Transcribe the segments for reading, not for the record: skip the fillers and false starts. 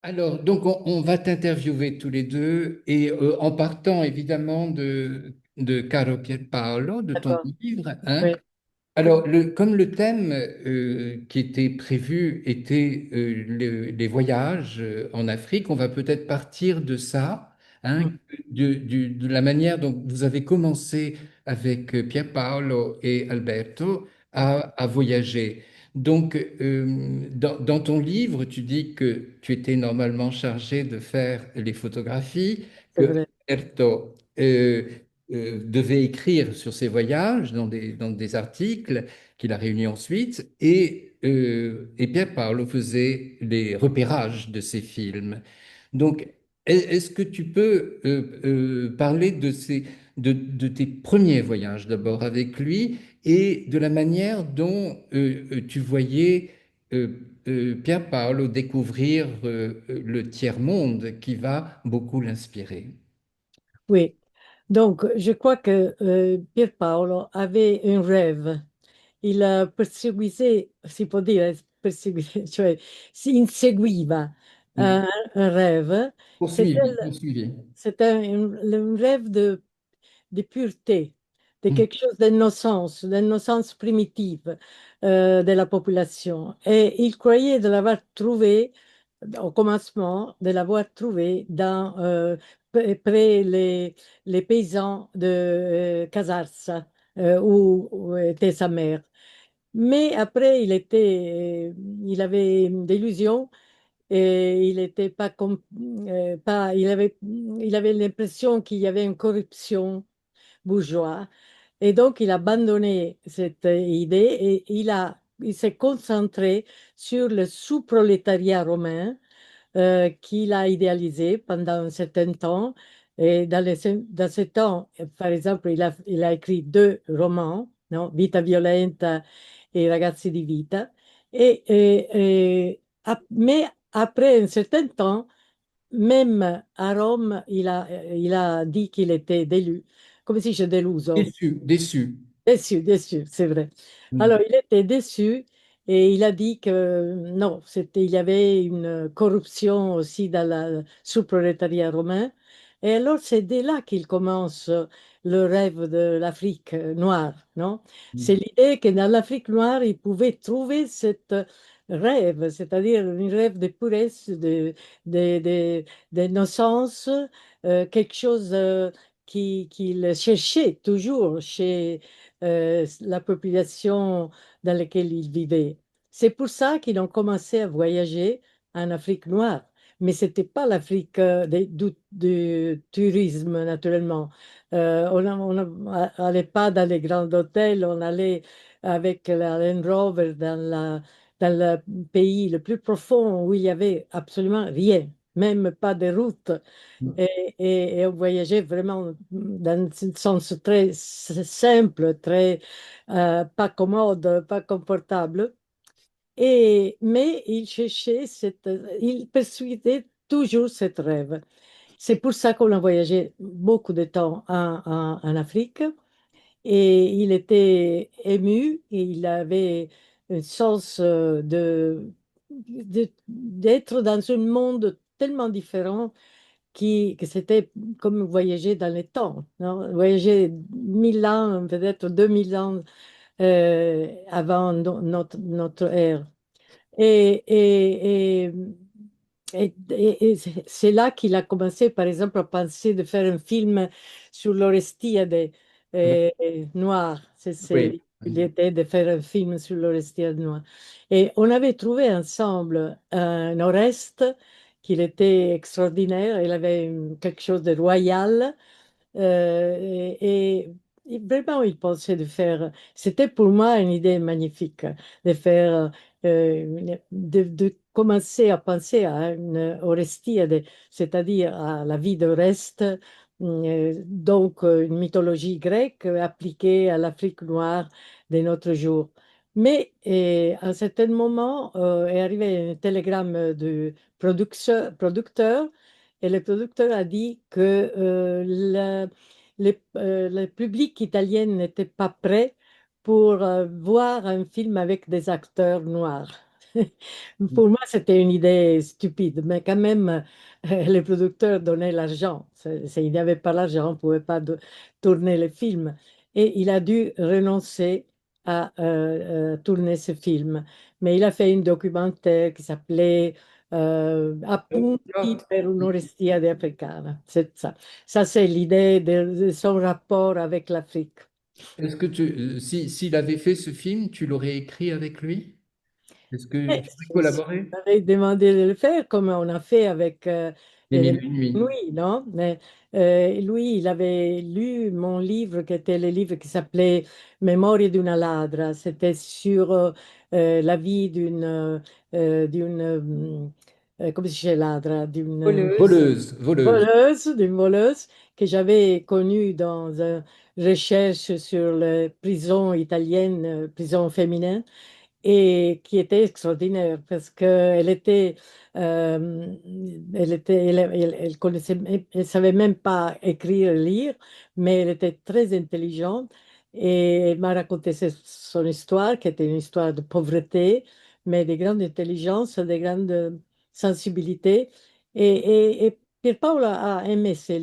Alors, donc, on va t'interviewer tous les deux et en partant évidemment de Caro Pierpaolo, de ton D'accord. livre, hein. Oui. Alors, comme le thème qui était prévu était les voyages en Afrique, on va peut-être partir de ça, Mm. hein, de la manière dont vous avez commencé avec Pierpaolo et Alberto à voyager. Donc, dans ton livre, tu dis que tu étais normalement chargé de faire les photographies, C'est que vrai. Alberto devait écrire sur ses voyages dans des articles qu'il a réunis ensuite, et Pierre Paolo faisait les repérages de ces films. Donc, est-ce que tu peux parler de tes premiers voyages d'abord avec lui et de la manière dont tu voyais Pierre Paolo découvrir le tiers-monde qui va beaucoup l'inspirer? Oui. Donc, je crois que Pierpaolo avait un rêve. Il perseguisait, si può dire, perseguire, cioè si inseguiva Oui. un rêve. C'était Poursuivi, poursuivi. c'était un rêve de pureté, de Mm. quelque chose d'innocence primitive de la population. Et il croyait de l'avoir trouvé, au commencement, de l'avoir trouvé près les paysans de Casarsa, où était sa mère. Mais après, il avait une illusion et il était pas, pas il avait l'impression qu'il y avait une corruption bourgeoise. Et donc, il a abandonné cette idée et il s'est concentré sur le sous-prolétariat romain qu'il a idéalisé pendant un certain temps. Et dans ce temps, par exemple, il a écrit deux romans, no? Vita violenta et Ragazzi di vita. Mais après un certain temps, même à Rome, il a dit qu'il était délu. Come si dice deluso? Déçu, déçu. Déçu, déçu, c'est vrai. Mm. Alors, il était déçu et il a dit que non, il y avait une corruption aussi dans le sous-prolétariat romain. Et alors, c'est dès là qu'il commence le rêve de l'Afrique noire, non? C'est Mm. l'idée que dans l'Afrique noire, il pouvait trouver cette rêve, c'est-à-dire un rêve de puresse, d'innocence, quelque chose qu'il cherchait toujours chez la population dans laquelle ils vivaient. C'est pour ça qu'ils ont commencé à voyager en Afrique noire. Mais ce n'était pas l'Afrique du tourisme, naturellement. On n'allait pas dans les grands hôtels, on allait avec la Land Rover dans le pays le plus profond où il n'y avait absolument rien, même pas de route. Et on voyageait vraiment dans un sens très simple, très pas commode, pas confortable. Mais il poursuivait toujours ce rêve. C'est pour ça qu'on a voyagé beaucoup de temps en Afrique. Et il était ému et il avait un sens d'être dans un monde tellement différent que c'était comme voyager dans le temps, non? Voyager 1000 ans, peut-être 2000 ans avant notre ère. Et, et, et, et c'est là qu'il a commencé, par exemple, à penser de faire un film sur l'Orestiade noire. Oui. Il était de faire un film sur l'Orestiade noire. Et on avait trouvé ensemble un Oreste qu'il était extraordinaire. Il avait quelque chose de royal. Et vraiment, il pensait de faire. C'était pour moi une idée magnifique de faire, de commencer à penser à une Orestiade, c'est-à-dire à la vie d'Oreste, donc une mythologie grecque appliquée à l'Afrique noire de notre jour. Mais à un certain moment, est arrivé un télégramme du producteur et le producteur a dit que le public italien n'était pas prêt pour voir un film avec des acteurs noirs. Pour moi, c'était une idée stupide, mais quand même, les producteurs donnaient l'argent. Il n'y avait pas l'argent, on ne pouvait pas tourner le film. Et il a dû renoncer à tourner ce film. Mais il a fait un documentaire qui s'appelait Appunti per un'orestia africana. C'est ça. Ça, c'est l'idée de son rapport avec l'Afrique. Est-ce que si, s'il avait fait ce film, tu l'aurais écrit avec lui? Est-ce que Mais tu aurais si collaboré? on avait demandé de le faire, comme on a fait avec Les les Mille et une nuits. Nuits, non? Mais lui, il avait lu mon livre, qui était le livre qui s'appelait Memorie d'una ladra. C'était sur la vie come si dice ladra? Voleuse. D'une voleuse que j'avais connue dans une recherche sur les prisons italiennes, prisons féminines et qui était extraordinaire parce qu'elle était, elle connaissait, elle savait même pas écrire et lire, mais elle était très intelligente et elle m'a raconté son histoire, qui était une histoire de pauvreté, mais de grande intelligence, de grande sensibilité. Et Pierpaolo a aimé ce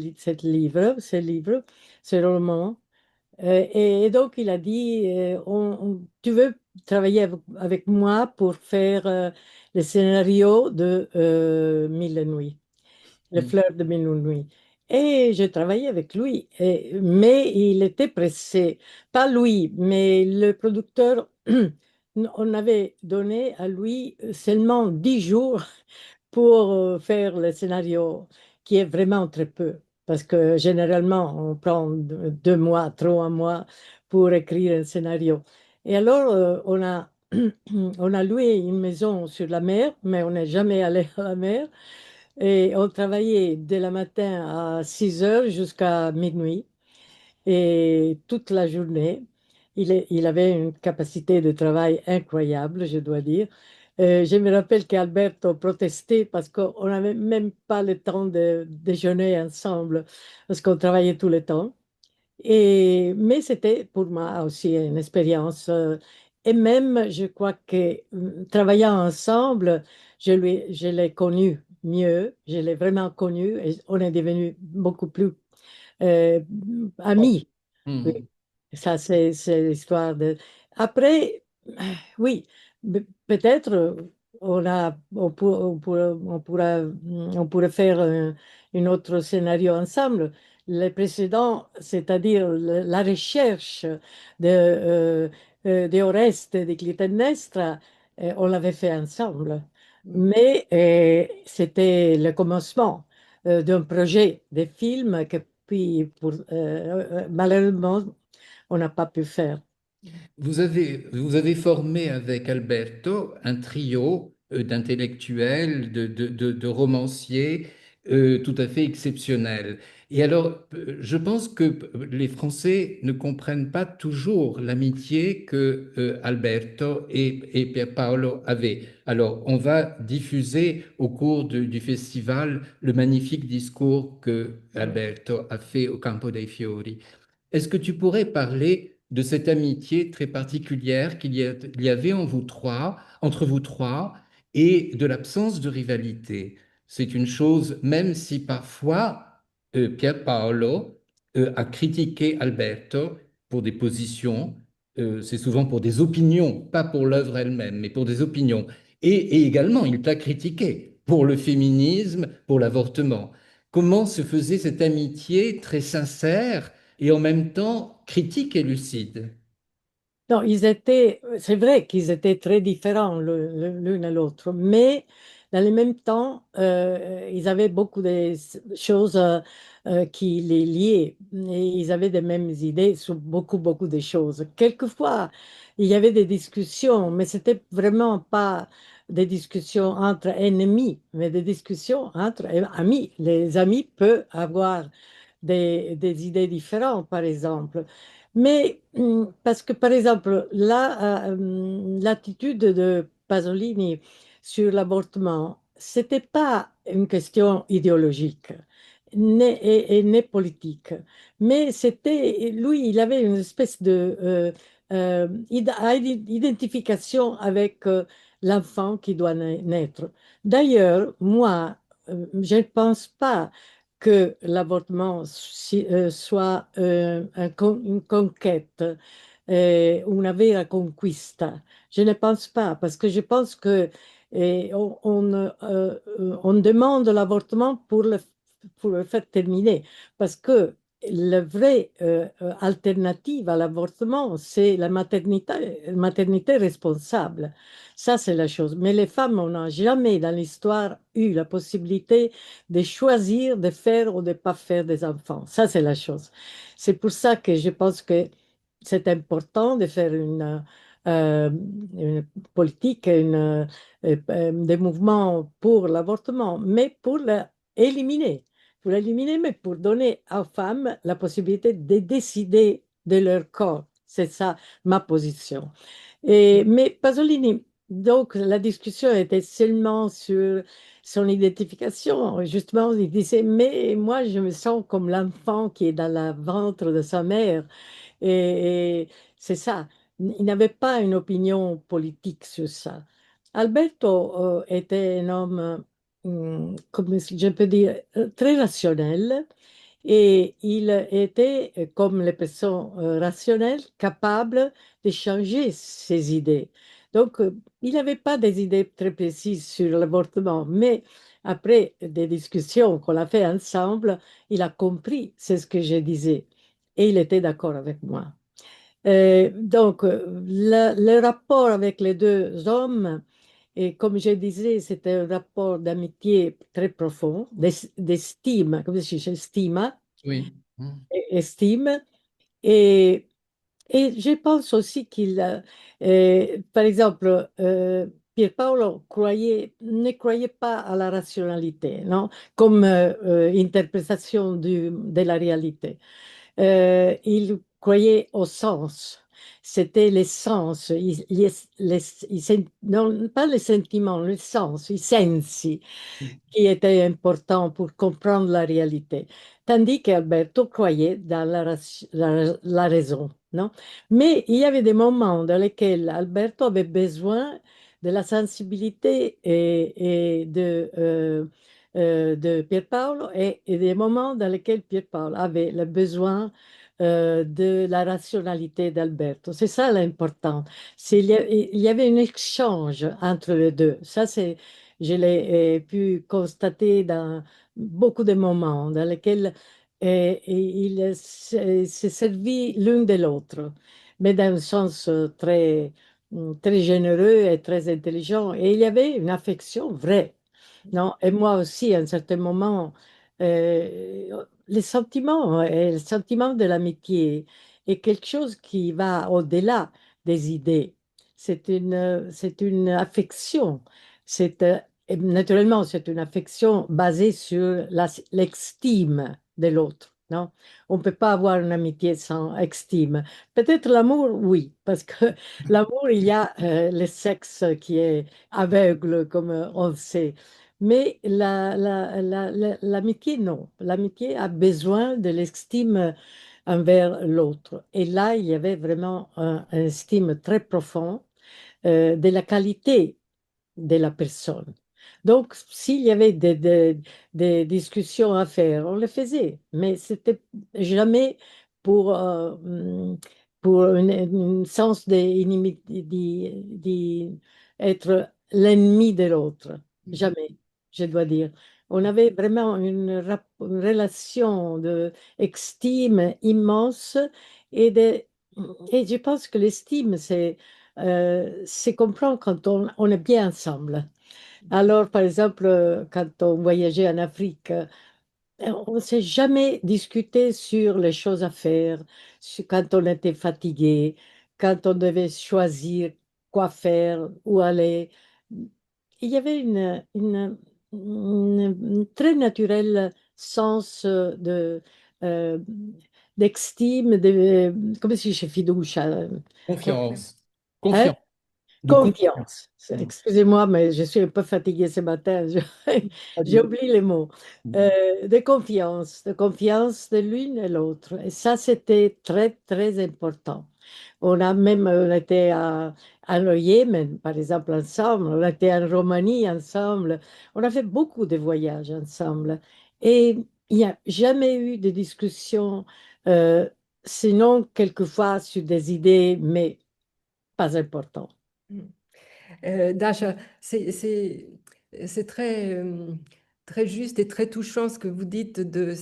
livre, ce roman. Et donc, il a dit, tu veux travailler avec moi pour faire le scénario de Mille Nuits, Les Mm. Fleurs de Mille Nuits. Et j'ai travaillé avec lui, mais il était pressé. Pas lui, mais le producteur, on avait donné à lui seulement 10 jours pour faire le scénario, qui est vraiment très peu, parce que généralement, on prend 2 mois, 3 mois pour écrire un scénario. Et alors, on a loué une maison sur la mer, mais on n'est jamais allé à la mer. Et on travaillait dès le matin à 6 heures jusqu'à minuit et toute la journée. Il avait une capacité de travail incroyable, je dois dire. Je me rappelle qu'Alberto protestait parce qu'on n'avait même pas le temps de déjeuner ensemble, parce qu'on travaillait tout le temps. Mais c'était pour moi aussi une expérience. Et même, je crois que travaillant ensemble, je l'ai connu mieux, je l'ai vraiment connu et on est devenus beaucoup plus euh, amis. Oui, Mm. ça, c'est l'histoire de. Après, oui, peut-être on pourrait faire un autre scénario ensemble. Les précédents, c'est-à-dire la recherche de Oreste et de Clytemnestra, on l'avait fait ensemble. Mm. Mais c'était le commencement d'un projet de film que puis malheureusement on n'a pas pu faire. Vous avez formé avec Alberto un trio d'intellectuels, de romanciers tout à fait exceptionnel. Et alors, je pense que les Français ne comprennent pas toujours l'amitié que Alberto et Pierpaolo avaient. Alors, on va diffuser au cours du festival le magnifique discours que Alberto a fait au Campo dei Fiori. Est-ce que tu pourrais parler de cette amitié très particulière il y avait en vous trois, entre vous trois, et de l'absence de rivalité? C'est une chose, même si parfois Pier Paolo a critiqué Alberto pour des positions, c'est souvent pour des opinions, pas pour l'œuvre elle-même, mais pour des opinions. Et également, il t'a critiqué pour le féminisme, pour l'avortement. Comment se faisait cette amitié très sincère et en même temps critique et lucide? Non, c'est vrai qu'ils étaient très différents l'un et l'autre, mais dans le même temps, ils avaient beaucoup de choses qui les liaient et ils avaient les mêmes idées sur beaucoup, beaucoup de choses. Quelquefois, il y avait des discussions, mais c'était vraiment pas des discussions entre ennemis, mais des discussions entre amis. Les amis peuvent avoir des idées différentes, par exemple. Mais parce que, par exemple, l'attitude de Pasolini sur l'avortement, c'était pas une question idéologique et politique, mais c'était, lui, il avait une espèce de identification avec l'enfant qui doit naître. D'ailleurs, moi, je ne pense pas que l'avortement soit une conquête, una vera conquista. Je ne pense pas, parce que je pense que on demande l'avortement pour le faire terminer, parce que la vraie alternative à l'avortement, c'est la maternité responsable. Ça, c'est la chose. Mais les femmes, on n'a jamais dans l'histoire eu la possibilité de choisir de faire ou de ne pas faire des enfants. Ça, c'est la chose. C'est pour ça que je pense que c'est important de faire une politique, des mouvements pour l'avortement, mais éliminer, pour l'éliminer, mais pour donner aux femmes la possibilité de décider de leur corps. C'est ça ma position. Mais Pasolini, donc la discussion était seulement sur son identification. Justement, il disait, mais moi, je me sens comme l'enfant qui est dans le ventre de sa mère. Et c'est ça. Il n'avait pas une opinion politique sur ça. Alberto était un homme, comme je peux dire, très rationnel. Et il était, comme les personnes rationnelles, capable de changer ses idées. Donc, il n'avait pas des idées très précises sur l'avortement, mais après des discussions qu'on a fait ensemble, il a compris c'est ce que je disais et il était d'accord avec moi. Donc, le rapport avec les deux hommes, et comme je disais, c'était un rapport d'amitié très profond, d'estime, comme si je dis, stima, Oui. Mm. estime. Et, et je pense aussi par exemple, Pierpaolo ne croyait pas à la rationalité, non? Comme interprétation de la réalité. Il croyait au sens. C'était les sens, non, pas les sentiments, les sens, i sensi qui était important pour comprendre la réalité. Tandis qu'Alberto croyait dans la raison, non? Mais il y avait des moments dans lesquels Alberto avait besoin de la sensibilité de Pierpaolo et des moments dans lesquels Pierpaolo avait le besoin de la rationalité d'Alberto. C'est ça l'important. Il y avait un échange entre les deux. Ça, je l'ai pu constater dans beaucoup de moments dans lesquels ils se servi l'un de l'autre, mais dans un sens très généreux et très intelligent. Et il y avait une affection vraie. Non? Et moi aussi, à un certain moment, les sentiments et le sentiment de l'amitié est quelque chose qui va au-delà des idées. C'est une affection. Et naturellement, c'est une affection basée sur l'estime de l'autre. Non? On ne peut pas avoir une amitié sans estime. Peut-être l'amour, oui, parce que l'amour, il y a le sexe qui est aveugle, comme on le sait. Mais l'amitié, non. L'amitié a besoin de l'estime envers l'autre. Et là, il y avait vraiment un estime très profond de la qualité de la personne. Donc, s'il y avait des discussions à faire, on les faisait, mais c'était jamais pour, pour un sens d'être l'ennemi de l'autre. Jamais, je dois dire. On avait vraiment une relation de estime immense et, de, et je pense que l'estime, c'est comprendre quand on est bien ensemble. Alors, par exemple, quand on voyageait en Afrique, on ne s'est jamais discuté sur les choses à faire, quand on était fatigué, quand on devait choisir quoi faire, où aller. Il y avait une très naturel sens euh, d'estime, come si dice fiducia? Confiance. Hein? Confiance. De confiance. Confiance. Mm. Excusez-moi, mais je suis un peu fatiguée ce matin. Pas J'ai du tout. oublié les mots. Mm. De confiance de l'une et l'autre. Et ça, c'était très, très important. On a même été au Yémen, par exemple, ensemble. On a été en Roumanie ensemble. On a fait beaucoup de voyages ensemble. Et il n'y a jamais eu de discussion, euh, sinon quelquefois sur des idées, mais pas importantes. Dasha, c'est très, très juste et très touchant ce que vous dites de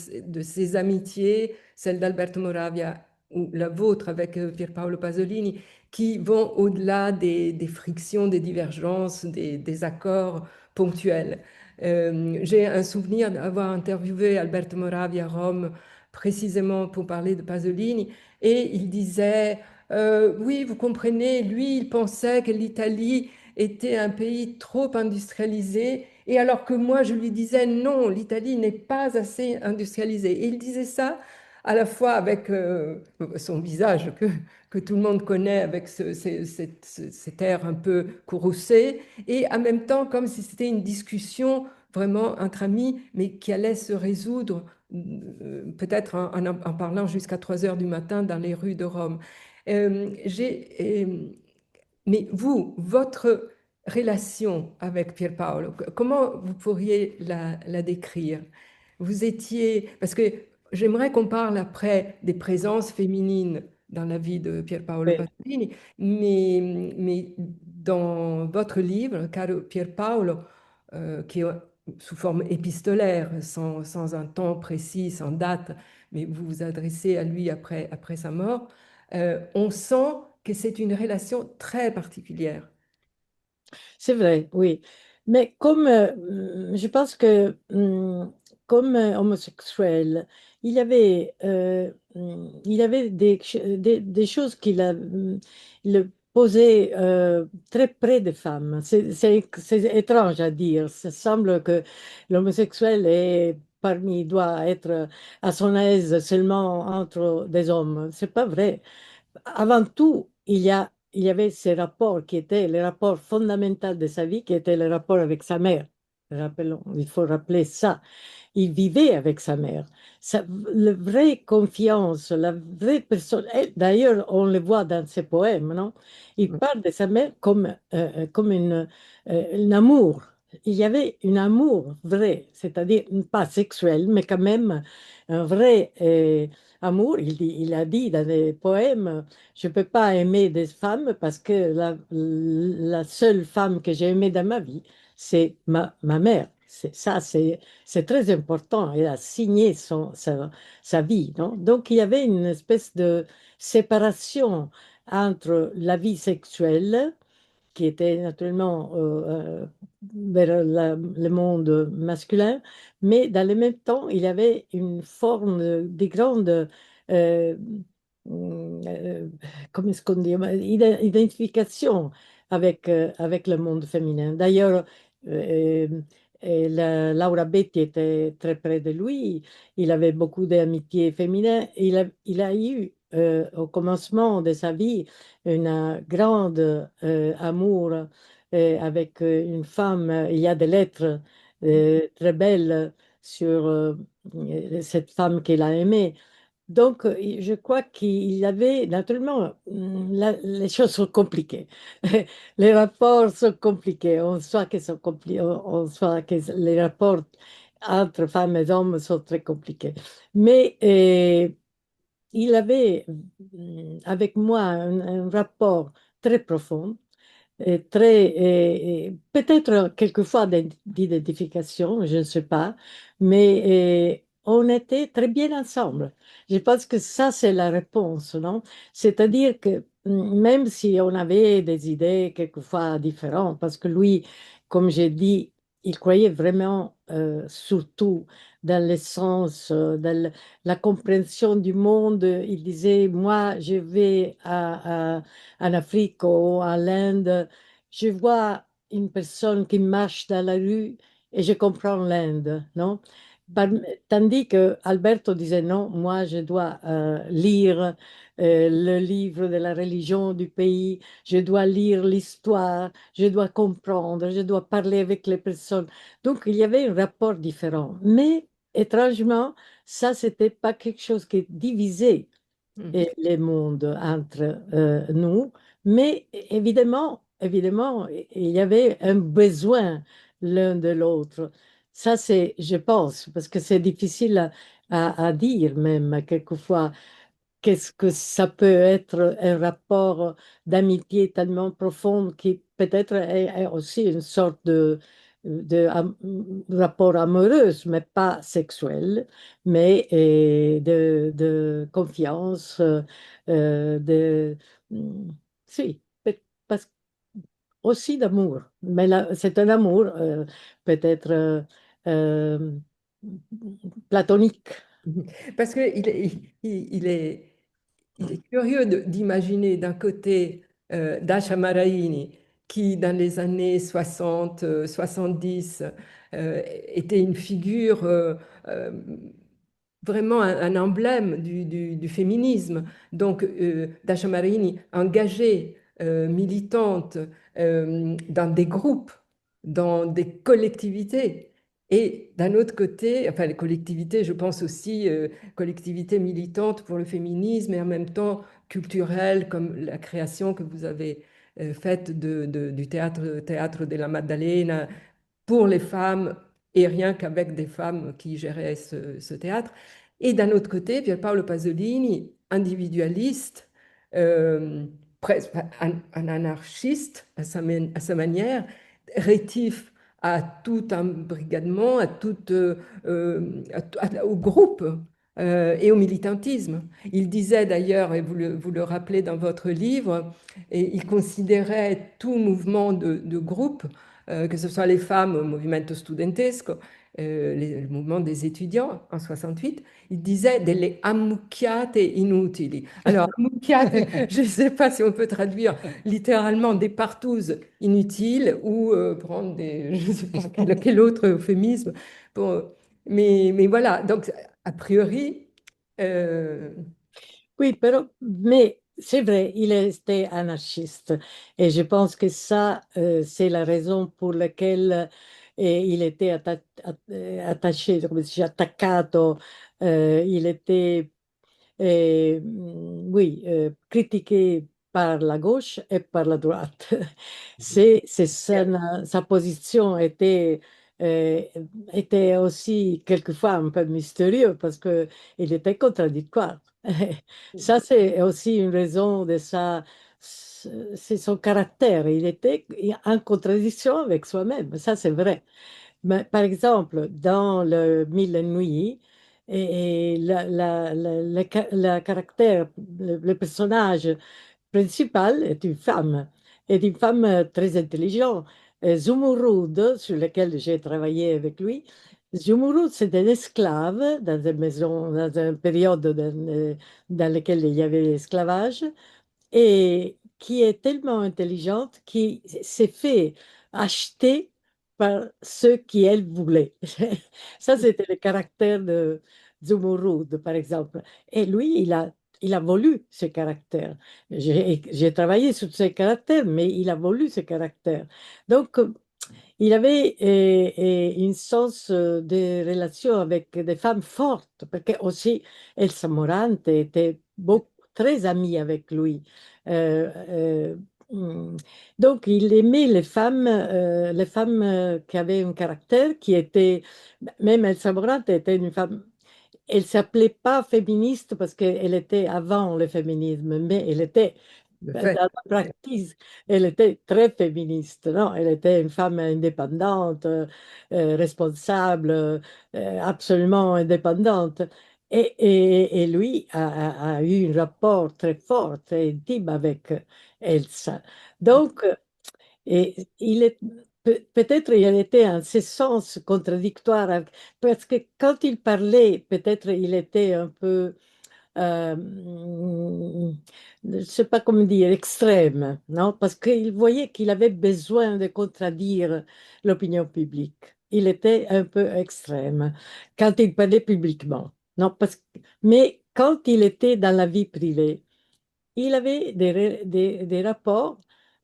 ces amitiés, celle d'Alberto Moravia ou la vôtre avec Pierpaolo Pasolini, qui vont au-delà des frictions, des divergences, des accords ponctuels. J'ai un souvenir d'avoir interviewé Alberto Moravia à Rome précisément pour parler de Pasolini, et il disait, oui, vous comprenez, lui, il pensait que l'Italie était un pays trop industrialisé, et alors que moi, je lui disais, non, l'Italie n'est pas assez industrialisée. Et il disait ça à la fois avec son visage que tout le monde connaît, avec cet air un peu courroucé, et en même temps comme si c'était une discussion vraiment entre amis, mais qui allait se résoudre peut-être en parlant jusqu'à 3 heures du matin dans les rues de Rome. Mais vous, votre relation avec Pierpaolo, comment vous pourriez la décrire? Vous étiez, parce que j'aimerais qu'on parle après des présences féminines dans la vie de Pierpaolo Oui. Pasolini, mais dans votre livre, Caro Pierpaolo, qui est sous forme épistolaire, sans un temps précis, sans date, mais vous vous adressez à lui après sa mort, on sent que c'est une relation très particulière. C'est vrai, oui. Mais comme je pense que comme homosexuel, il y avait des choses le posaient très près des femmes. C'est étrange à dire. Ça semble que l'homosexuel doit être à son aise seulement entre des hommes. C'est pas vrai. Avant tout, il y avait ces rapports qui étaient les rapports fondamentaux de sa vie, qui étaient les rapports avec sa mère. Rappelons, il faut rappeler ça. Il vivait avec sa mère. La vraie confiance, la vraie personne. Et d'ailleurs, on le voit dans ses poèmes, non? Il parle de sa mère comme un amour. Il y avait un amour vrai, c'est-à-dire pas sexuel, mais quand même un vrai amour. Il a dit dans des poèmes, je ne peux pas aimer des femmes parce que la seule femme que j'ai aimée dans ma vie, c'est ma mère. C'est très important. Elle a signé sa vie, non? Donc, il y avait une espèce de séparation entre la vie sexuelle qui était naturellement vers le monde masculin, mais dans le même temps, il y avait une forme de grande, euh, euh, comment est-ce qu'on dit, identification avec le monde féminin. D'ailleurs, euh, Laura Betti était très près de lui, il avait beaucoup d'amitié féminin, il a eu au commencement de sa vie une grande amour avec une femme. Il y a des lettres très belles sur cette femme qu'il a aimée. Donc, je crois qu'il y avait, naturellement, les choses sont compliquées. Les rapports sont compliqués. On sait que on sait que les rapports entre femmes et hommes sont très compliqués. Mais il avait avec moi un rapport très profond peut-être quelquefois d'identification, je ne sais pas, mais on était très bien ensemble. Je pense que ça, c'est la réponse, non? C'est-à-dire que même si on avait des idées quelquefois différentes, parce que lui, comme j'ai dit, il croyait vraiment surtout dans l'essence, la compréhension du monde. Il disait, moi, je vais en Afrique ou à l'Inde, je vois une personne qui marche dans la rue et je comprends l'Inde, non? Par- Tandis que Alberto disait non, moi je dois lire le livre de la religion du pays, je dois lire l'histoire, je dois comprendre, je dois parler avec les personnes. Donc il y avait un rapport différent. Mais étrangement, ça, c'était pas quelque chose qui divisait Mm. et les mondes entre nous. Mais évidemment, évidemment, il y avait un besoin l'un de l'autre. Ça, c'est, je pense, parce que c'est difficile à dire même quelquefois. Qu'est-ce que ça peut être un rapport d'amitié tellement profond qui peut-être est aussi une sorte de rapport amoureux, mais pas sexuel, mais de confiance, de, mm, si, parce, aussi d'amour. Mais là, c'est un amour peut-être euh, platonique. Parce qu'il est, il est curieux d'imaginer d'un côté Dasha Maraini, qui dans les années 60, 70 était une figure euh, vraiment un emblème du féminisme. Donc, Dasha Marini, engagée, militante dans des groupes, dans des collectivités. Et d'un autre côté, enfin les collectivités, je pense aussi collectivités militantes pour le féminisme et en même temps culturelles, comme la création que vous avez faite du théâtre de la Maddalena pour les femmes et rien qu'avec des femmes qui géraient ce théâtre. Et d'un autre côté, Pierpaolo Pasolini, individualiste, euh, presque un anarchiste à sa manière, rétif à tout embrigadement, au groupe et au militantisme. Il disait d'ailleurs, et vous le rappelez dans votre livre, et il considérait tout mouvement de groupe que ce soit les femmes au Movimento Studentesco, le mouvement des étudiants en 68, il disait delle ammucchiate inutili. Alors, ammucchiate, je ne sais pas si on peut traduire littéralement des partouzes inutiles ou prendre des, je ne sais pas quel autre euphémisme. Bon, mais voilà, donc a priori, euh, Oui, mais c'est vrai, il était anarchiste. Et je pense que ça, c'est la raison pour laquelle il était attaché, come si dice, attaccato, il était oui, critiqué par la gauche et par la droite. Sa position euh, était aussi quelquefois un peu mystérieuse parce qu'il était contradictoire. Ça, c'est aussi une raison de c'est son caractère. Il était en contradiction avec soi-même. Ça, c'est vrai. Mais, par exemple, dans le Mille et Nuits, et le caractère, le personnage principal est une femme très intelligente. Zumurrud, sur lequel j'ai travaillé avec lui, Zumurrud, c'est un esclave dans une maison, dans une période dans laquelle il y avait l'esclavage et qui est tellement intelligente qui s'est fait acheter par ceux qui elle voulait. Ça, c'était le caractère de Zumurrud, par exemple. Et lui, il a voulu ce caractère. J'ai travaillé sur ce caractère, mais il a voulu ce caractère. Donc, il avait un sens de relation avec des femmes fortes, parce que aussi Elsa Morante était très amie avec lui. Euh, euh, hmm. donc, il aimait les femmes qui avaient un caractère, qui étaient, même Elsa Morante était une femme. Elle s'appelait pas féministe parce qu'elle était avant le féminisme, mais elle était le dans fait. la pratique, elle était très féministe, non? Elle était une femme indépendante, responsable, absolument indépendante. Et lui a eu un rapport très fort, très intime avec Elsa. Donc, il est peut-être il était en ce sens contradictoire parce que quand il parlait, peut-être il était un peu je ne sais pas comment dire, extrême, non? Parce qu'il voyait qu'il avait besoin de contradire l'opinion publique. Il était un peu extrême quand il parlait publiquement, non? Mais quand il était dans la vie privée, il avait des rapports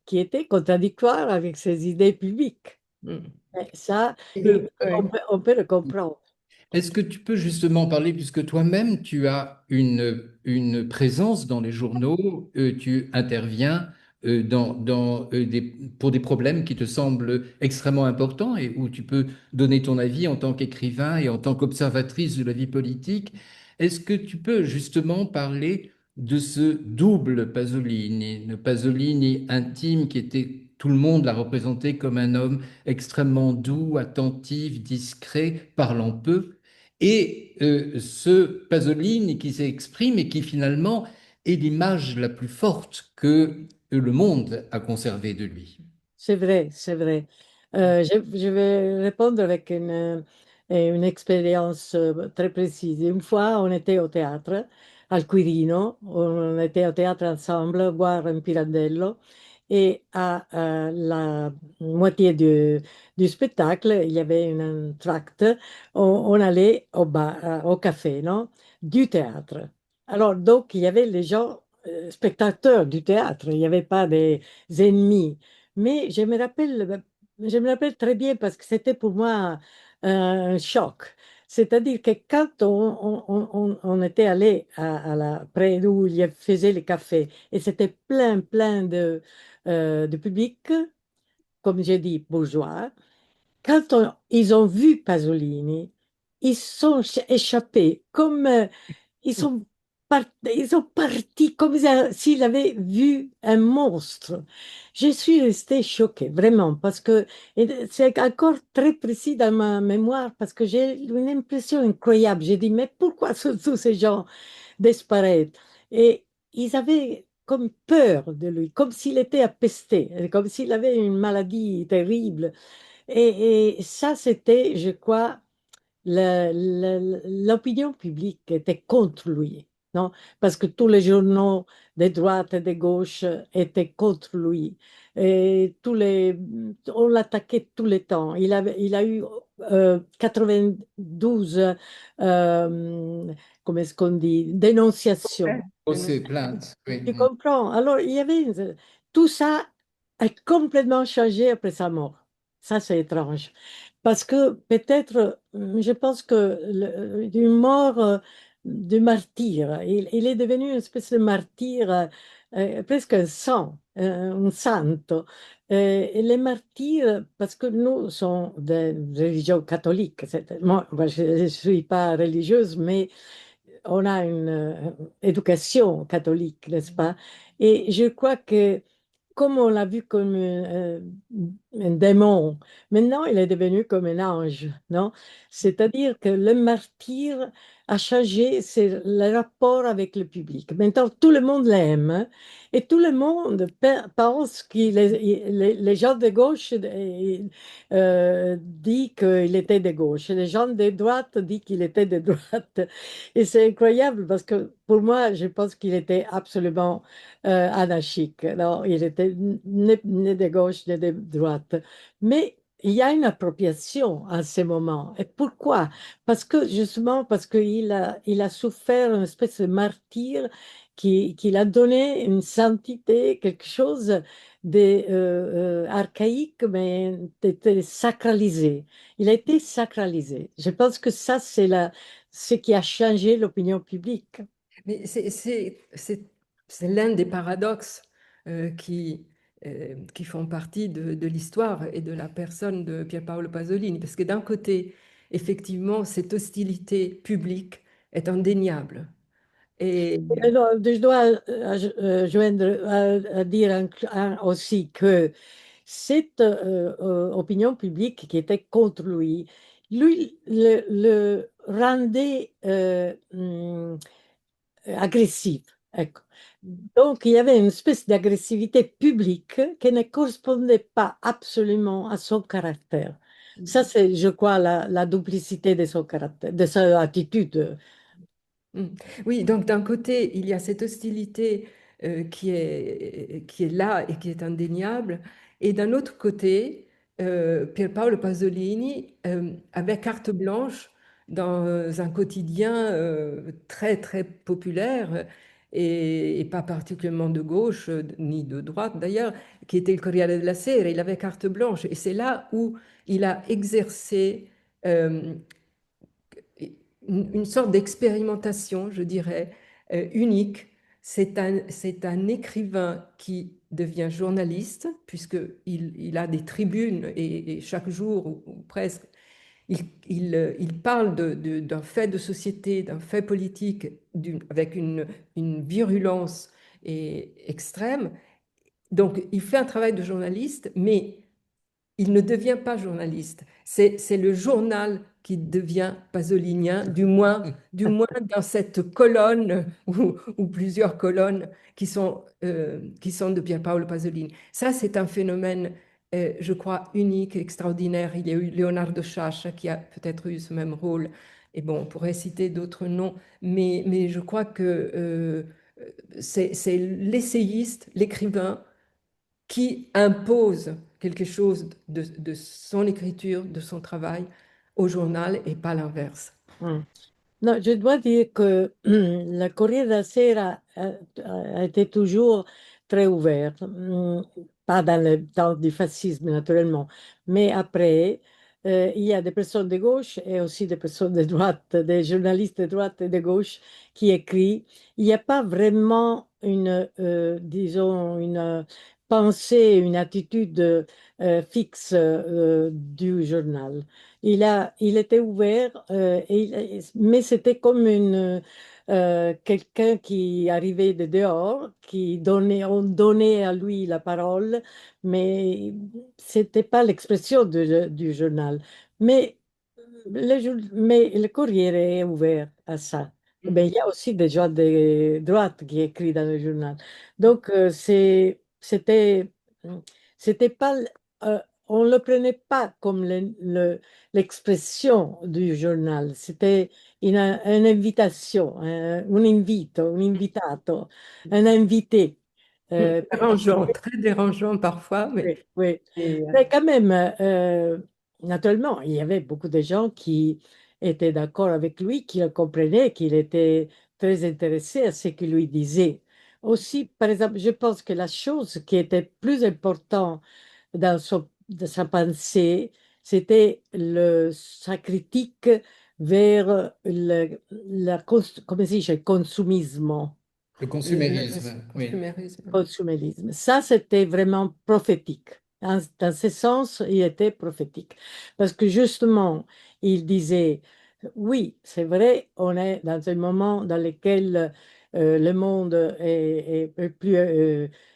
qui étaient contradictoires avec ses idées publiques. Mm. Et ça, Ouais. on peut le comprendre. Est-ce que tu peux justement parler, puisque toi-même, tu as une présence dans les journaux, tu interviens pour des problèmes qui te semblent extrêmement importants et où tu peux donner ton avis en tant qu'écrivain et en tant qu'observatrice de la vie politique. Est-ce que tu peux justement parler de ce double Pasolini, le Pasolini intime qui était, tout le monde l'a représenté comme un homme extrêmement doux, attentif, discret, parlant peu, et ce Pasolini qui s'exprime et qui finalement est l'image la plus forte que le monde a conservée de lui. C'est vrai, c'est vrai. Je vais répondre avec une expérience très précise. Une fois, on était au théâtre, al Quirino, on était au théâtre ensemble, boire un Pirandello, et à la moitié du spectacle, il y avait un tract, on allait au bar, au café, non? Du théâtre. Alors, donc, il y avait les gens, spectateurs du théâtre, il n'y avait pas des ennemis. Mais je me rappelle très bien parce que c'était pour moi un choc. C'est-à-dire que quand on était allé à la près d'où il faisait le café et c'était plein, plein de public, comme j'ai dit, bourgeois, quand ils ont vu Pasolini, ils sont échappés comme ils sont, ils sont partis comme s'ils avaient vu un monstre. Je suis restée choquée, vraiment, parce que et c'est encore très précis dans ma mémoire, parce que j'ai une impression incroyable. J'ai dit, mais pourquoi tous ces gens disparaissent? Et ils avaient comme peur de lui, comme s'il était appesté, comme s'il avait une maladie terrible. Et ça, c'était, je crois, l'opinion publique était contre lui, non? Parce que tous les journaux de droite et de gauche étaient contre lui. Et on l'attaquait tout le temps. Il a eu 92, comment est-ce qu'on dit, Ouais, dénonciations. Procès, plainte, Tu oui. comprends? Alors, il y avait tout ça a complètement changé après sa mort. Ça, c'est étrange. Parce que peut-être, je pense que d'une mort de martyr, il est devenu une espèce de martyr, presque un saint, un santo. Et les martyrs, parce que nous sommes de religion catholique, moi, je ne suis pas religieuse, mais on a une éducation catholique, n'est-ce pas? Et je crois que comme on l'a vu comme un démon, maintenant il est devenu comme un ange, non? C'est-à-dire que le martyr a changé le rapport avec le public. Maintenant, tout le monde l'aime hein, et tout le monde pense que les gens de gauche disent qu'il était de gauche, les gens de droite disent qu'il était de droite. Et c'est incroyable parce que pour moi, je pense qu'il était absolument anarchique. Non, il était ni de gauche ni de droite. Mais il y a une appropriation à ce moment. Et pourquoi? Parce que justement, parce il a souffert une espèce de martyr qui l'a donné une sainteté, quelque chose d'archaïque, mais de sacralisé. Il a été sacralisé. Je pense que ça, ce qui a changé l'opinion publique. mais c'est l'un des paradoxes qui font partie de l'histoire et de la personne de Pier Paolo Pasolini. Parce que d'un côté, effectivement, cette hostilité publique est indéniable. Et Non, je dois joindre à dire aussi que cette opinion publique qui était contre lui, lui le rendait agressif. Ecco. Donc, il y avait une espèce d'agressivité publique qui ne correspondait pas absolument à son caractère. Ça, c'est, je crois, la duplicité de son caractère, de sa attitude. Mm. Oui, donc d'un côté, il y a cette hostilité qui est là et qui est indéniable, et d'un autre côté, Pierpaolo Pasolini avait carte blanche dans un quotidien très très populaire et pas particulièrement de gauche ni de droite d'ailleurs, qui était le Corriere della Sera. Il avait carte blanche, et c'est là où il a exercé euh, une sorte d'expérimentation, je dirais, unique c'est un écrivain qui devient journaliste, puisqu'il a des tribunes et chaque jour, ou presque, il parle d'un fait de société, d'un fait politique avec une virulence extrême. Donc, il fait un travail de journaliste, mais il ne devient pas journaliste. C'est le journal qui devient pasolinien, du moins dans cette colonne ou plusieurs colonnes qui sont de Pierpaolo Pasolini. Ça, c'est un phénomène, je crois, unique, extraordinaire. Il y a eu Leonardo Sciascia qui a peut-être eu ce même rôle. Et bon, on pourrait citer d'autres noms, mais je crois que c'est l'essayiste, l'écrivain qui impose quelque chose de son écriture, de son travail au journal et pas l'inverse. Mm. Non, je dois dire que la Corriere della Sera a été toujours très ouverte, pas dans le temps du fascisme naturellement, mais après, il y a des personnes de gauche et aussi des personnes de droite, des journalistes de droite et de gauche qui écrivent. Il n'y a pas vraiment disons, une pensée, une attitude fixe du journal. Il était ouvert, mais c'était comme quelqu'un qui arrivait de dehors, on donnait à lui la parole, mais c'était pas l'expression du journal. Mais mais le Corriere est ouvert à ça. Ben, il y a aussi des gens de droite qui écrivent dans le journal. Donc, c'était pas, euh, on ne le prenait pas comme l'expression du journal. C'était une invitation, un invito, un invitato, un invité. Euh, Dérangeant, très dérangeant parfois, oui, mais, oui. mais, Mais quand même, naturellement, il y avait beaucoup de gens qui étaient d'accord avec lui, qui le comprenaient, qui étaient très intéressés à ce qu'il lui disait. Aussi, par exemple, je pense que la chose qui était plus importante de sa pensée, c'était sa critique vers comment se dit, le consumisme. Le le consumérisme, oui. consumérisme. Consumérisme. Ça, c'était vraiment prophétique. Dans ce sens, il était prophétique. Parce que justement, il disait, oui, c'est vrai, on est dans un moment dans lequel le monde est plus,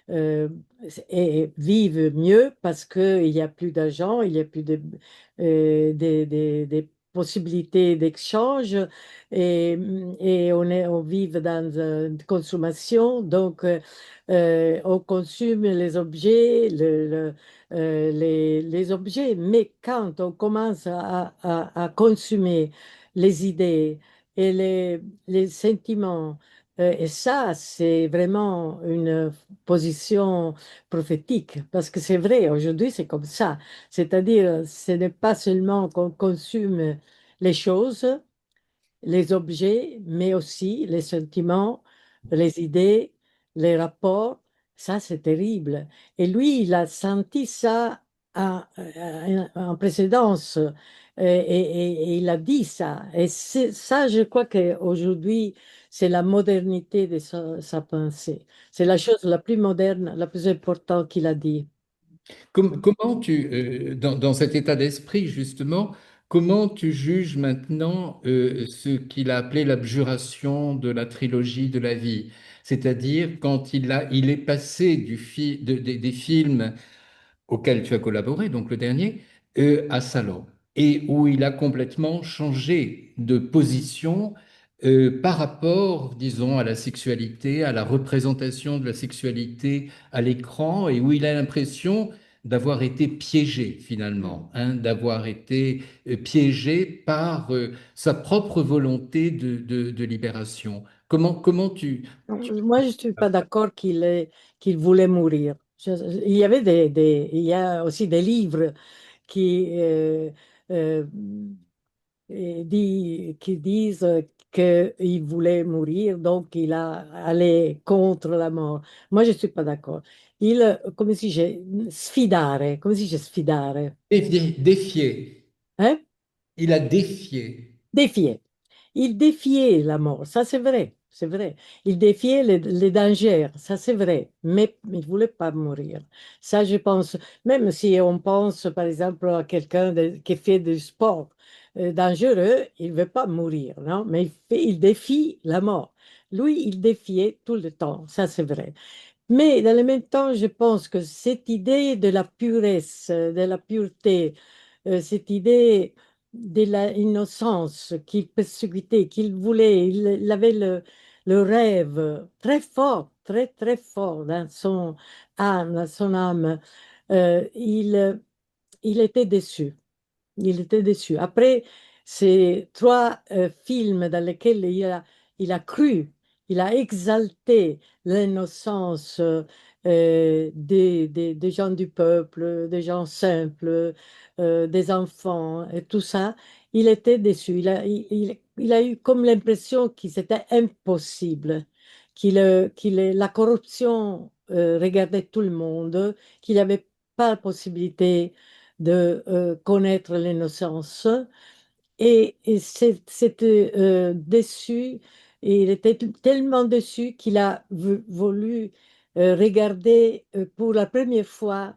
euh, vive mieux parce qu'il n'y a plus d'argent, il n'y a plus des possibilités d'échange et on vit dans une consommation. Donc, on consomme les objets, les objets, mais quand on commence à consommer les idées et les sentiments, et ça, c'est vraiment une position prophétique, parce que c'est vrai, aujourd'hui, c'est comme ça. C'est-à-dire, ce n'est pas seulement qu'on consomme les choses, les objets, mais aussi les sentiments, les idées, les rapports. Ça, c'est terrible. Et lui, il a senti ça en précédence et il a dit ça. Et ça, je crois qu'aujourd'hui, c'est la modernité de sa pensée. C'est la chose la plus moderne, la plus importante qu'il a dit. Comment dans cet état d'esprit, justement, comment tu juges maintenant ce qu'il a appelé l'abjuration de la trilogie de la vie? C'est-à-dire quand il est passé des films auquel tu as collaboré, donc le dernier, à Salon, et où il a complètement changé de position par rapport, disons, à la sexualité, à la représentation de la sexualité à l'écran, et où il a l'impression d'avoir été piégé finalement, hein, d'avoir été piégé par sa propre volonté de libération. Comment Moi, je ne suis pas d'accord qu'il voulait mourir. Il y avait il y a aussi des livres qui, euh, qui disent qu'il voulait mourir, donc il a allé contre la mort. Moi, je ne suis pas d'accord. Come si dice, sfidare, come si dice sfidare? défier? Hein? Il a défié. Défier. Il défiait la mort, ça c'est vrai. c'est vrai. Il défiait les dangers, ça c'est vrai, mais il ne voulait pas mourir. Ça, je pense, même si on pense par exemple à quelqu'un qui fait du sport dangereux, il ne veut pas mourir, non? Mais il défie la mort. Lui, il défiait tout le temps, ça c'est vrai. Mais dans le même temps, je pense que cette idée de la puresse, de la pureté, cette idée de l'innocence qu'il persécutait, qu'il voulait, il avait le rêve très fort, très très fort dans son âme, dans son âme. Il était déçu. Il était déçu. Après ces trois films dans lesquels il a cru, il a exalté l'innocence des gens du peuple, des gens simples, des enfants et tout ça, il était déçu. Il a eu comme l'impression que c'était impossible, la corruption regardait tout le monde, qu'il n'y avait pas la possibilité de connaître l'innocence. Et c'était déçu, et il était tellement déçu qu'il a voulu regarder pour la première fois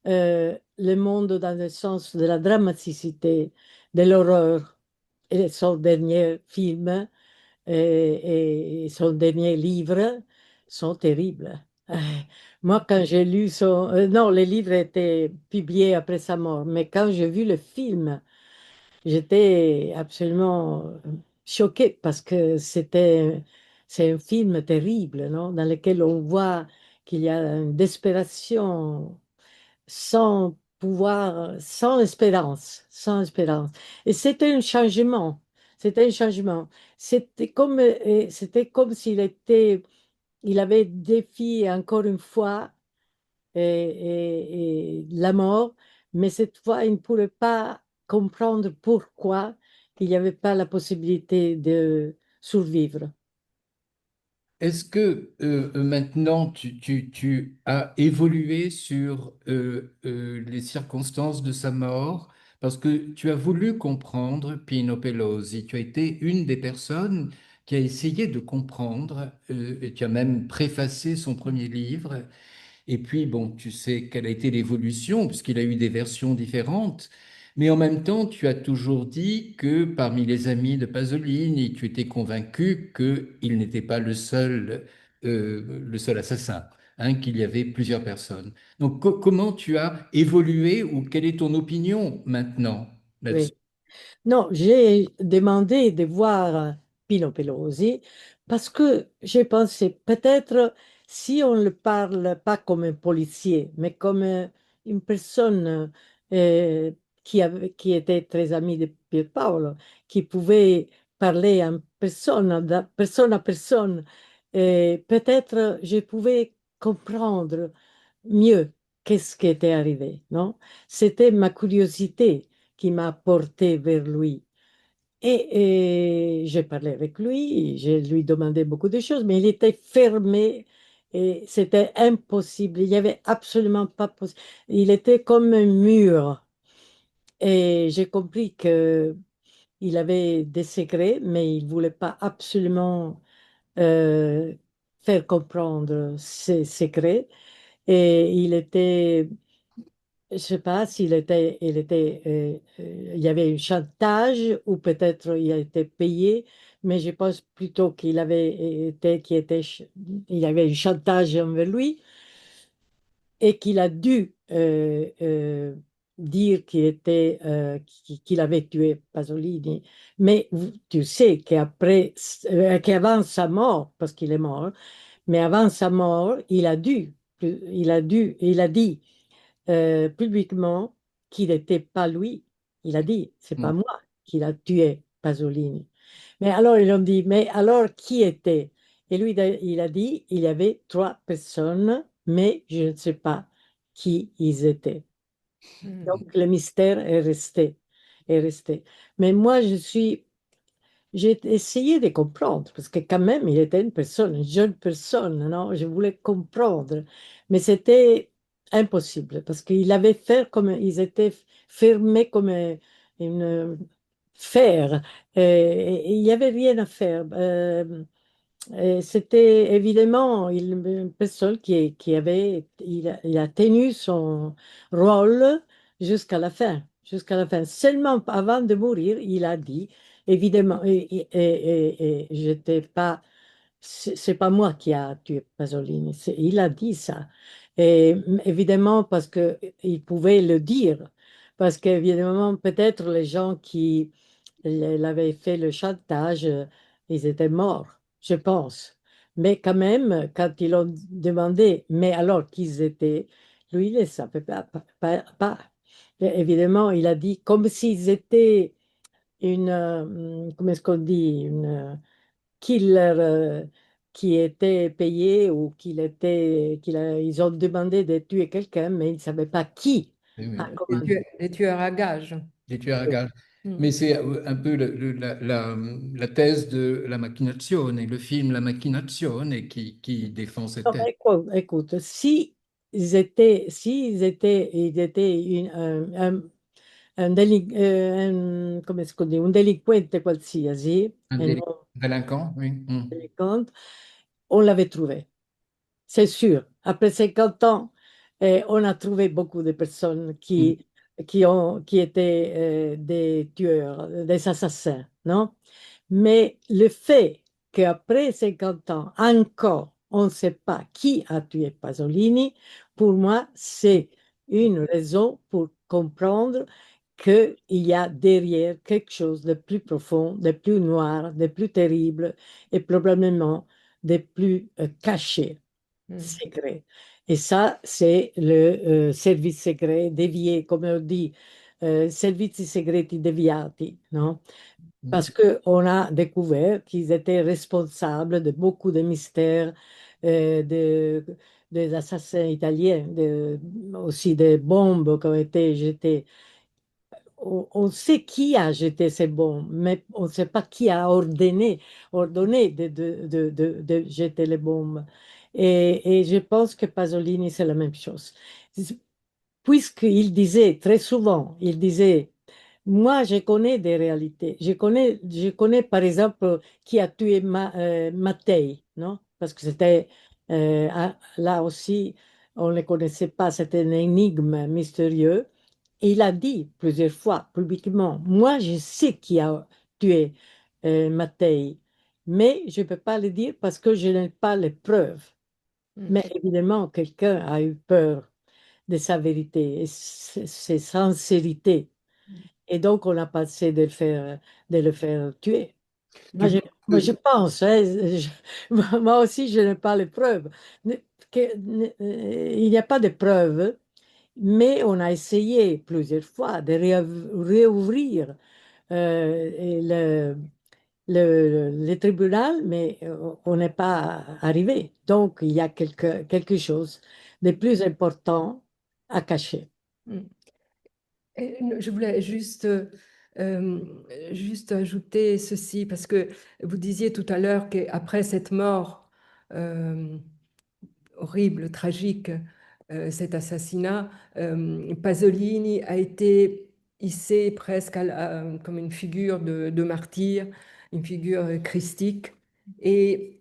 le monde dans le sens de la dramaticité, de l'horreur. Et son dernier film et son dernier livre sont terribles. Euh, Moi, quand j'ai lu son... non, les livres étaient publiés après sa mort, mais quand j'ai vu le film, j'étais absolument choquée parce que c'est un film terrible, non? Dans lequel on voit qu'il y a une desperation sans pouvoir, sans espérance, sans espérance. Et c'était un changement, c'était un changement. C'était comme s'il était, il avait défié encore une fois et la mort, mais cette fois, il ne pouvait pas comprendre pourquoi il n'y avait pas la possibilité de survivre. Est-ce que maintenant tu as évolué sur les circonstances de sa mort? Parce que tu as voulu comprendre Pino Pelosi. Tu as été une des personnes qui a essayé de comprendre, et tu as même préfacé son premier livre. Et puis, bon, tu sais quelle a été l'évolution, puisqu'il a eu des versions différentes. Mais en même temps, tu as toujours dit que parmi les amis de Pasolini, tu étais convaincu qu'il n'était pas le seul assassin, hein, qu'il y avait plusieurs personnes. Donc, comment tu as évolué ou quelle est ton opinion maintenant là-dessus? Oui. Non, j'ai demandé de voir Pino Pelosi parce que j'ai pensé peut-être si on ne le parle pas comme un policier, mais comme une personne euh, qui était très amie de Pierpaolo, qui pouvait parler en personne, personne à personne, et peut-être je pouvais comprendre mieux qu'est-ce qui était arrivé, non? C'était ma curiosité qui m'a porté vers lui. Et j'ai parlé avec lui, je lui demandé beaucoup de choses, mais il était fermé et c'était impossible. Il n'y avait absolument pas possible. Il était comme un mur. Et j'ai compris que il avait des secrets, mais il voulait pas absolument euh, faire comprendre ses secrets. Et il était je sais pas il y avait un chantage ou peut-être il a été payé, mais je pense plutôt il y avait un chantage envers lui et qu'il a dû dire qu'il avait tué Pasolini. Mais tu sais qu'avant sa mort, parce qu'il est mort, mais avant sa mort, il a dit publiquement qu'il n'était pas lui. Il a dit, c'est pas Mm. moi qui l'a tué, Pasolini. Mais alors ils ont dit, mais alors qui était? Et lui, il a dit, il y avait trois personnes, mais je ne sais pas qui ils étaient. Hmm. Donc le mystère est resté. Mais moi, j'ai essayé de comprendre, parce que quand même, il était une jeune personne, non? Je voulais comprendre, mais c'était impossible, parce qu'ils avaient fait comme, ils étaient fermés comme une fer, et il n'y avait rien à faire. Et c'était évidemment une personne il a tenu son rôle jusqu'à la fin. Seulement avant de mourir, il a dit, évidemment, et j'étais pas, c'est pas moi qui a tué Pasolini, il a dit ça. Et évidemment, parce que il pouvait le dire, parce qu'évidemment, peut-être les gens qui l'avaient fait le chantage, ils étaient morts, je pense. Mais quand même, quand ils l'ont demandé, mais alors qu'ils étaient, lui, il ne savait pas. Et évidemment, il a dit comme s'ils étaient comment est-ce qu'on dit, une killer qui était payé ou ils ont demandé de tuer quelqu'un, mais ils ne savaient pas qui Oui, a oui. commandé. Les tueurs à gages. Les tueurs à gages. Mm. Mais c'est un peu la thèse de la macchinazione, le film La macchinazione qui défend cette Non, thèse. écoute, ils étaient come si può dire, un delinquente qualsiasi, Un e non délinquant, oui. un delinquente, on l'avait trouvé. C'est sûr. Après 50 ans, on a trouvé beaucoup de personnes Mm. qui étaient des tueurs, des assassins, non? Mais le fait qu'après 50 ans, encore, on ne sait pas qui a tué Pasolini, pour moi, c'est une raison pour comprendre qu'il y a derrière quelque chose de plus profond, de plus noir, de plus terrible et probablement de plus caché, Mm. secret. Et ça, c'est le service secret dévié, comme on dit, servizi segreti deviati, non? Mm. Parce qu'on a découvert qu'ils étaient responsables de beaucoup de mystères, des assassins italiens, aussi des bombes qui ont été jetées. On sait qui a jeté ces bombes, mais on ne sait pas qui a ordonné de jeter les bombes. Et je pense que Pasolini, c'est la même chose. Puisqu'il disait très souvent, il disait, moi, je connais des réalités. Je connais par exemple qui a tué Mattei, non? Parce que là aussi, on ne le connaissait pas, c'était un énigme mystérieux. Et il a dit plusieurs fois publiquement, moi, je sais qui a tué Mattei, mais je ne peux pas le dire parce que je n'ai pas les preuves. Mm. Mais évidemment, quelqu'un a eu peur de sa vérité et ses sincérités. Et donc, on a pensé de le faire tuer. Moi, Tu je, penses moi, je que pense, hein, moi aussi, je n'ai pas les preuves. Il n'y a pas de preuves, mais on a essayé plusieurs fois de réouvrir et le tribunal, mais on n'est pas arrivé. Donc, il y a quelque chose de plus important à cacher. Mm. Je voulais euh, juste ajouter ceci, parce que vous disiez tout à l'heure qu'après cette mort euh, horrible, tragique, cet assassinat, Pasolini a été hissé presque comme une figure de martyr, une figure christique. Et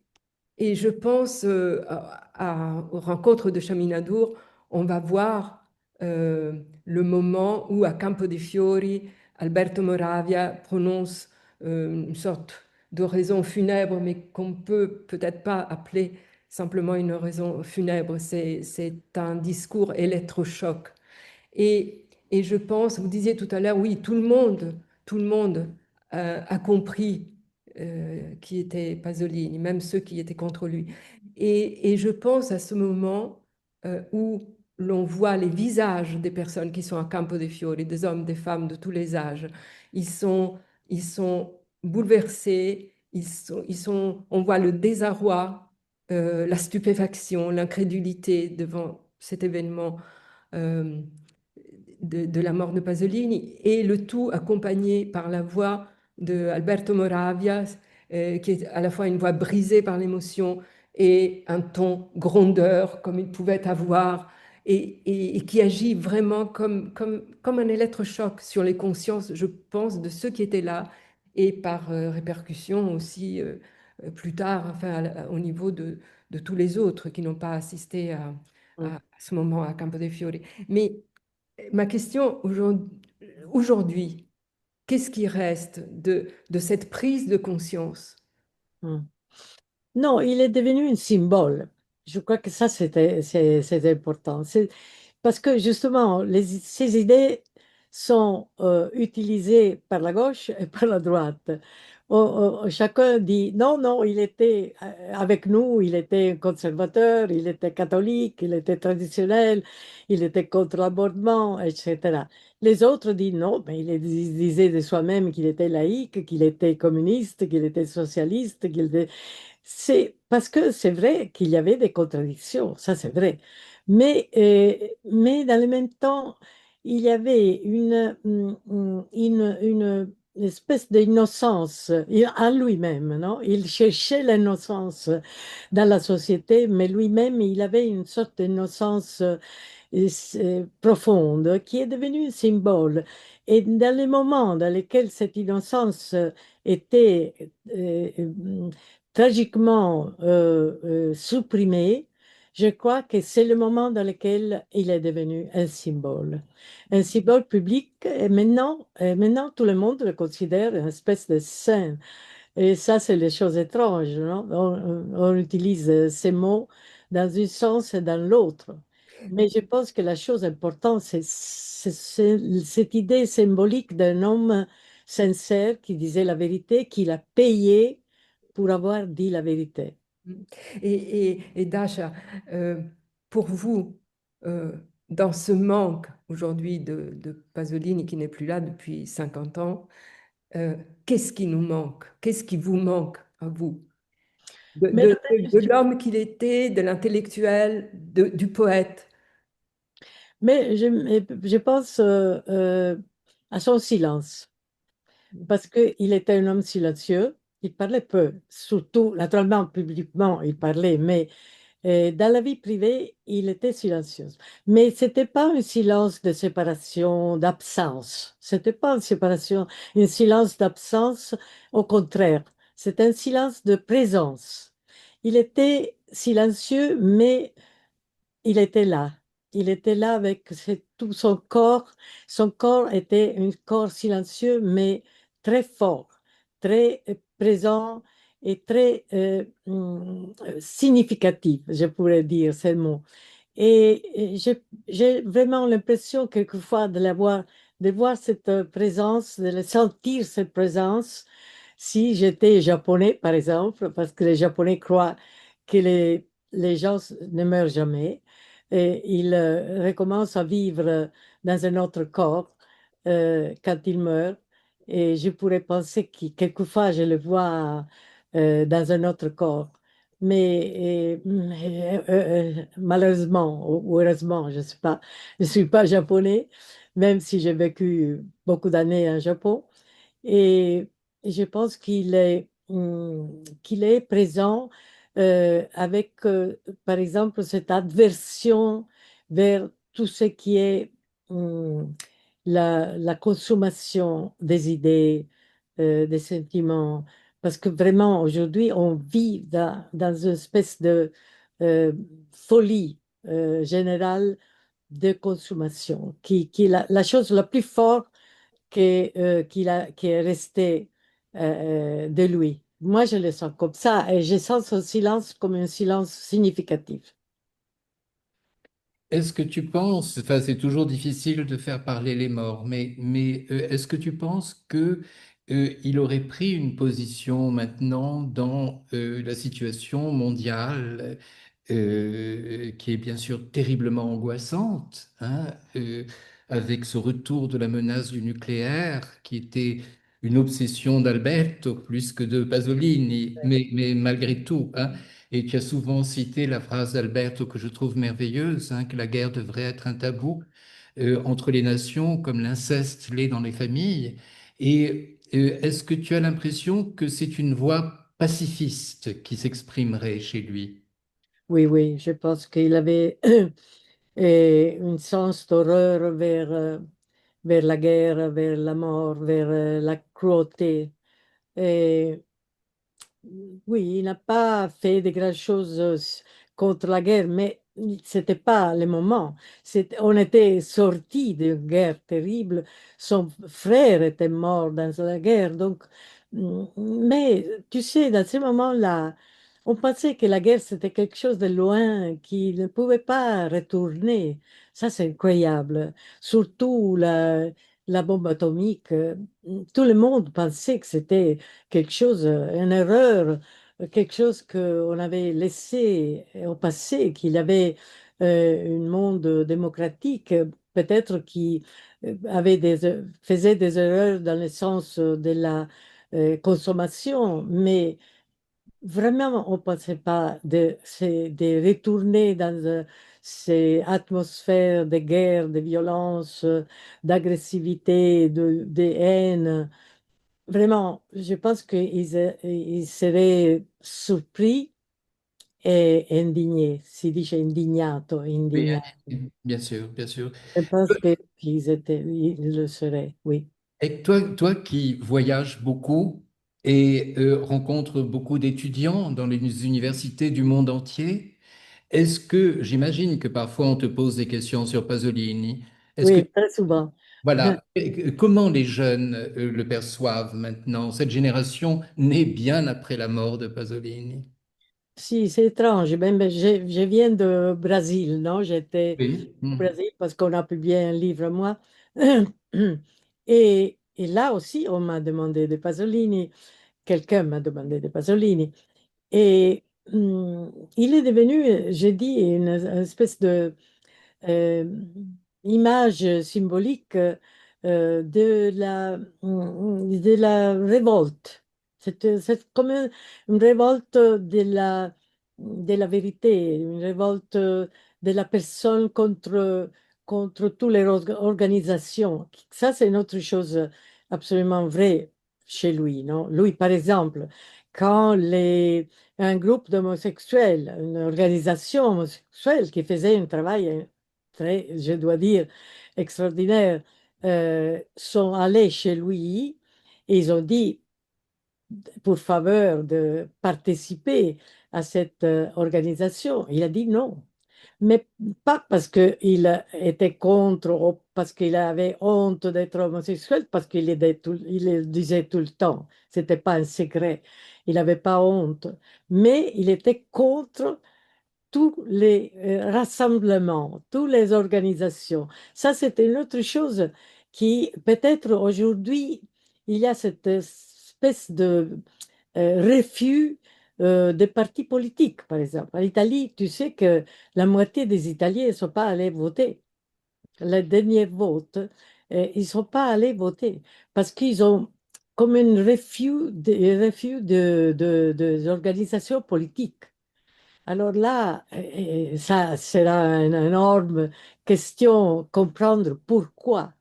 et je pense aux rencontres de Chaminadour, on va voir euh, le moment où à Campo dei Fiori, Alberto Moravia prononce une sorte d'oraison funèbre, mais qu'on peut peut-être pas appeler simplement une oraison funèbre. C'est un discours électrochoc. Et je pense, vous disiez tout à l'heure, oui, tout le monde a compris qui était Pasolini, même ceux qui étaient contre lui. Et je pense à ce moment où l'on voit les visages des personnes qui sont à Campo dei Fiori, des hommes, des femmes de tous les âges. Ils sont, ils sont bouleversés, on voit le désarroi, la stupéfaction, l'incrédulité devant cet événement euh, de la mort de Pasolini, et le tout accompagné par la voix de Alberto Moravia, qui est à la fois une voix brisée par l'émotion et un ton grondeur comme il pouvait avoir, et qui agit vraiment comme un électrochoc sur les consciences, je pense, de ceux qui étaient là, et par répercussion aussi plus tard, enfin, au niveau de tous les autres qui n'ont pas assisté Mm. à ce moment à Campo dei Fiori. Mais ma question aujourd'hui, qu'est-ce qui reste de cette prise de conscience? Mm. Non, il est devenu un symbole. Je crois que ça, c'est important. Parce que justement, ces idées sont utilisées par la gauche et par la droite. Chacun dit non, non, il était avec nous, il était conservateur, il était catholique, il était traditionnel, il était contre l'avortement, etc. Les autres disent non, mais il disait de soi-même qu'il était laïque, qu'il était communiste, qu'il était socialiste, qu'il était c'est parce que c'est vrai qu'il y avait des contradictions, ça c'est vrai. Mais dans le même temps, il y avait une espèce d'innocence en lui-même, non? Il cherchait l'innocence dans la société, mais lui-même, il avait une sorte d'innocence profonde qui est devenue un symbole. Et dans les moments dans lesquels cette innocence était tragiquement supprimée, je crois que c'est le moment dans lequel il est devenu un symbole public. Et maintenant, tout le monde le considère une espèce de saint. Et ça, c'est les choses étranges, non? On utilise ces mots dans un sens et dans l'autre. Mais je pense que la chose importante, c'est cette idée symbolique d'un homme sincère qui disait la vérité, qu'il a payé pour avoir dit la vérité. Et Dasha, pour vous, euh, dans ce manque aujourd'hui de Pasolini qui n'est plus là depuis 50 ans, qu'est-ce qui nous manque? Qu'est-ce qui vous manque à vous? Mais, De l'homme qu'il était, de l'intellectuel, du poète. mais je pense à son silence, parce qu'il était un homme silencieux, il parlait peu, surtout, naturellement, publiquement, il parlait, mais dans la vie privée, il était silencieux. Mais ce n'était pas un silence de séparation, d'absence. C'était pas une séparation, un silence d'absence. Au contraire, c'est un silence de présence. Il était silencieux, mais il était là. Il était là avec tout son corps. Son corps était un corps silencieux, mais très fort, très présent et très significatif, je pourrais dire ce mot. Et j'ai vraiment l'impression quelquefois de voir cette présence, de le sentir cette présence. Si j'étais japonais, par exemple, parce que les Japonais croient que les gens ne meurent jamais, et ils recommencent à vivre dans un autre corps quand ils meurent. Et je pourrais penser que quelquefois je le vois dans un autre corps. Mais malheureusement ou heureusement, je sais pas, je ne suis pas japonais, même si j'ai vécu beaucoup d'années en Japon. Et je pense qu'il est présent avec, par exemple, cette adversion vers tout ce qui est la consommation des idées, des sentiments. Parce que vraiment, aujourd'hui, on vit dans une espèce de euh, folie générale de consommation, qui est la chose la plus forte qui est resté de lui. Moi, je le sens comme ça et je sens son silence comme un silence significatif. Est-ce que tu penses, enfin c'est toujours difficile de faire parler les morts, mais est-ce que tu penses que il aurait pris une position maintenant dans la situation mondiale qui est bien sûr terriblement angoissante, hein, avec ce retour de la menace du nucléaire qui était une obsession d'Alberto plus que de Pasolini, mais malgré tout, hein. Et tu as souvent cité la phrase d'Alberto que je trouve merveilleuse, hein, que la guerre devrait être un tabou entre les nations, comme l'inceste l'est dans les familles. Et est-ce que tu as l'impression que c'est une voix pacifiste qui s'exprimerait chez lui? Oui, oui, je pense qu'il avait un sens d'horreur vers la guerre, vers la mort, vers la cruauté. Et Oui, il n'a pas fait de grandes choses contre la guerre, mais c'était pas le moment. On était sortis d'une guerre terrible. Son frère était mort dans la guerre. Donc, mais tu sais, dans ce moment-là, on pensait que la guerre, c'était quelque chose de loin, qui ne pouvait pas retourner. Ça, c'est incroyable. Surtout la bombe atomique. Tout le monde pensait que c'était quelque chose, une erreur, quelque chose qu'on avait laissé au passé, qu'il y avait un monde démocratique, peut-être qui faisait des erreurs dans le sens de la consommation, mais vraiment, on ne pensait pas de retourner dans ces atmosphères de guerre, de violence, d'agressivité, de haine. Vraiment, je pense ils seraient surpris e indignés. Si dice indignato, Oui, indignato. bien sûr, bien sûr. Je pense ils le seraient, oui. Et toi qui voyages beaucoup et rencontres beaucoup d'étudiants dans les universités du monde entier, est-ce que, j'imagine que parfois on te pose des questions sur Pasolini, est-ce que, Oui, très souvent. voilà, comment les jeunes le perçoivent maintenant, cette génération née bien après la mort de Pasolini? Si, c'est étrange. Ben, je viens de Brésil, non? J'étais Oui. au Mhm. Brésil parce qu'on a publié un livre, moi. Et là aussi, on m'a demandé de Pasolini. Quelqu'un m'a demandé de Pasolini. Et il est devenu, j'ai dit, une espèce de euh, image symbolique de la révolte. C'est comme une révolte de la vérité, une révolte de la personne contre toutes les organisations. Ça, c'est une autre chose absolument vraie chez lui, non? Lui, par exemple, quand un groupe d'homosexuels, une organisation homosexuelle qui faisait un travail très, je dois dire, extraordinaire, sont allés chez lui et ils ont dit, pour faveur de participer à cette organisation. Il a dit non. Mais pas parce qu'il était contre ou parce qu'il avait honte d'être homosexuel, parce il le disait tout le temps. C'était pas un secret. Il n'avait pas honte. Mais il était contre tous les rassemblements, toutes les organisations. Ça, c'était une autre chose qui, peut-être aujourd'hui, il y a cette espèce de refus des partis politiques, par exemple. En Italie, tu sais que la moitié des Italiens ne sont pas allés voter. Le dernier vote, ils ne sont pas allés voter parce qu'ils ont comme un refus des organisations politiques. Alors là, ça sera une énorme question, comprendre pourquoi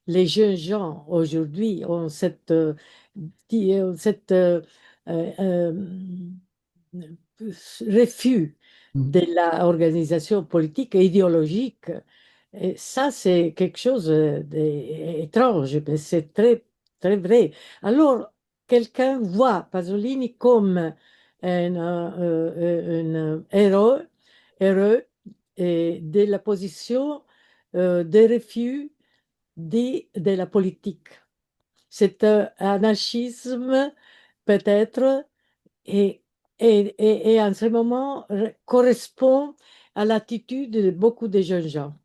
les jeunes gens aujourd'hui ont cette refus de l'organisation politique et idéologique. Et ça, c'est quelque chose d'étrange, mais c'est très, très vrai. Alors, quelqu'un voit Pasolini comme un héros de la position de refus de la politique. C'est un anarchisme, peut-être, et, et en ce moment correspond à l'attitude de beaucoup de jeunes gens.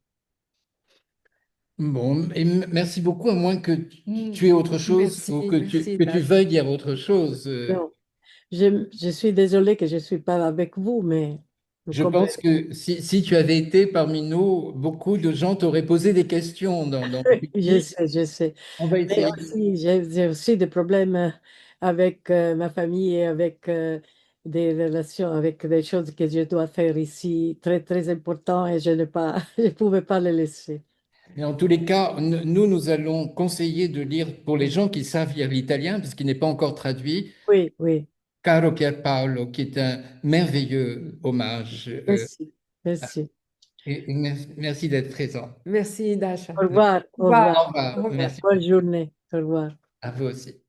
Bon, et merci beaucoup, à moins que Mm. tu aies autre chose Merci, ou merci, que tu Dash. veuilles dire autre chose. Non, je suis désolée que je ne suis pas avec vous, mais vous Je comprenez. pense que si tu avais été parmi nous, beaucoup de gens t'auraient posé des questions dans le Je public. sais, je sais. On va Mais essayer. aussi, j'ai aussi des problèmes avec ma famille et avec des relations, avec des choses que je dois faire ici, très, très important, et je ne pas, je pouvais pas les laisser. Mais en tous les cas, nous allons conseiller de lire, pour les gens qui savent lire l'italien, parce qu'il n'est pas encore traduit, Oui, oui. Caro Pierpaolo, qui est un merveilleux hommage. Merci, merci. Et merci d'être présent. Merci, Dash. Au revoir, Au au revoir. revoir. Au Au revoir. revoir. Merci. Bonne journée. Au revoir. À vous aussi.